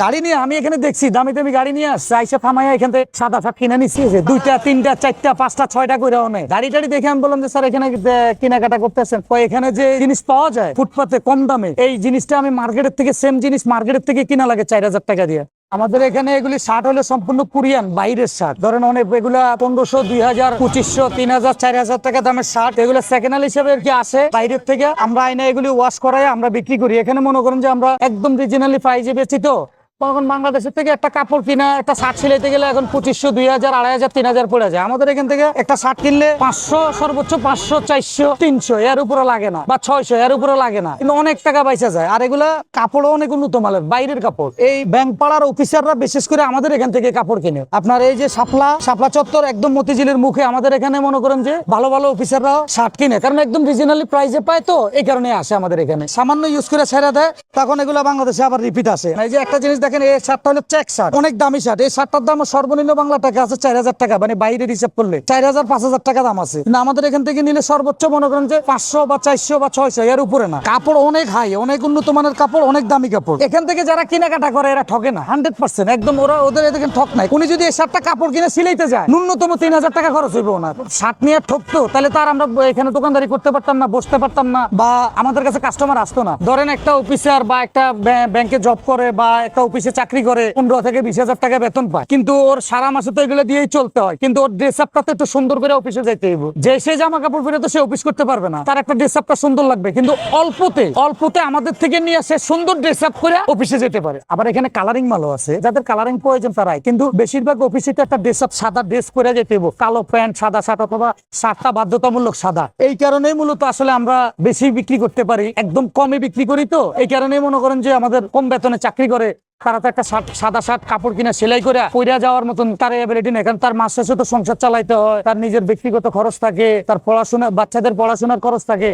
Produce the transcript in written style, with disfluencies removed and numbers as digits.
গাড়ি নিয়ে আমি এখানে দেখছি দামি দামি গাড়ি নিয়ে আসছে, আইসা থামাইয়া এখান থেকে সাদা সাত কিনে নিচ্ছি, দুইটা তিনটা চারটা পাঁচটা ছয়টা করে অনেক গাড়ি টাড়ি দেখে আমি বললাম যে স্যার এখানে কেনাকাটা করতেছেন, এখানে যে জিনিস পাওয়া যায় ফুটপাতে কম দামে, এই জিনিসটা আমি মার্কেটের থেকে সেম জিনিস মার্কেটের থেকে কিনা লাগে 4000 টাকা দিয়ে। আমাদের এখানে এগুলি শার্ট হলে সম্পূর্ণ কোরিয়ান বাইরের শার্ট, ধরেন অনেক এগুলা 1500 2000 2500 3000 4000 টাকা দামের শার্ট, এগুলো সেকেন্ড হ্যান্ড হিসেবে আর কি আসে বাইরের থেকে, আমরা আইনা এগুলি ওয়াশ করাই আমরা বিক্রি করি। এখানে মনে করেন যে আমরা একদম রিজনালি প্রাইসে বেচি। তো তখন বাংলাদেশের থেকে একটা কাপড় কিনা একটা শার্ট সিলাইতে গেলে এখন 2500 2000 2500 3000 পড়ে যায়। আমাদের এখান থেকে একটা শার্ট কিনলে 500 সর্বোচ্চ 500 400 300 এর উপরে লাগে না, বা 600 এর উপরে লাগে না, কিন্তু অনেক টাকা পয়সা যায়। আর এগুলা কাপড়ও অনেক উন্নত মানের বাইরের কাপড়। এই ব্যাংকপাড়ার অফিসাররা বিশেষ করে আমাদের এখান থেকে কাপড় কিনে। আপনার এই যে শাপলা চত্বর একদম মতিঝিলের মুখে আমাদের এখানে মনে করেন যে ভালো ভালো অফিসাররাও শার্ট কিনে, কারণ একদম রিজনালি প্রাইসে পায়, তো এই কারণে আসে আমাদের এখানে। সামান্য ইউজ করে ছেড়ে দেয়, তখন এগুলা বাংলাদেশে আবার রিপিট আসে। এই যে একটা জিনিস দেখেন, এই শার্টটা হলো চেক শার্ট, অনেক দামি শার্ট। এই শার্টটার দাম সর্বনিম্ন বাংলা টাকা আছে 4000 টাকা, মানে বাইরে হিসাব করলে 4000 5000 টাকা দাম আছে। কিন্তু আমাদের এখান থেকে নিলে সর্বোচ্চ মনে করেন যে 500 বা 400 বা 600 এর উপরে না। কাপড় অনেক হাই, অনেক উন্নত মানের কাপড়, অনেক দামি কাপড়। এখান থেকে যারা কেনাকাটা করে এরা ঠকে না 100%, একদম ওদের এদিকে ঠক নাই। উনি যদি এই শার্টটা কাপড় কিনে সিলাইতে যায় ন্যূনতম 3000 টাকা খরচ হইব না। শার্ট নিয়ে ঠকতো তাহলে তার আমরা এখানে দোকানদারি করতে পারতাম না, বসতে পারতাম না, বা আমাদের কাছে কাস্টমার আসতো না। ধরেন একটা অফিসার বা একটা ব্যাংকে জব করে বা একটা অফিসে চাকরি করে 15 থেকে 20,000 টাকা বেতন পায়, কিন্তু ওর সারা মাসে তো এগুলো দিয়েই চলতে হয়। কিন্তু ওর ড্রেস আপটা তো একটু সুন্দর করে অফিসে যাইতে হইব। যে সে জামা কাপড় পরে তো সে অফিস করতে পারবে না, তার একটা ড্রেস আপটা সুন্দর লাগবে, কিন্তু অল্পতে আমাদের থেকে নিয়ে সে সুন্দর ড্রেস আপ করে অফিসে যেতে পারে। আবার এখানে কালারিং মালও আছে, যাদের কালারিং প্রয়োজন তারাই, কিন্তু বেশিরভাগ অফিসে তো একটা ড্রেস আপ সাদা ড্রেস করে যেতে হইব, কালো প্যান্ট সাদা শার্ট অথবা শার্টটা বাধ্যতামূলক সাদা। এই কারণেই মূলত আসলে আমরা বেশি বিক্রি করতে পারি, একদম কমে বিক্রি করি। তো এই কারণেই মনে করেন যে আমাদের কম বেতনে চাকরি করে তারা তো একটা সাদা শার্ট কাপড় কিনা সেলাই করে পইরা যাওয়ার মতন তার এবিলিটি নেই, কারণ তার মাস শেষে তো সংসার চালাইতে হয়, তার নিজের ব্যক্তিগত খরচ থাকে, তার পড়াশোনা বাচ্চাদের পড়াশোনার খরচ থাকে।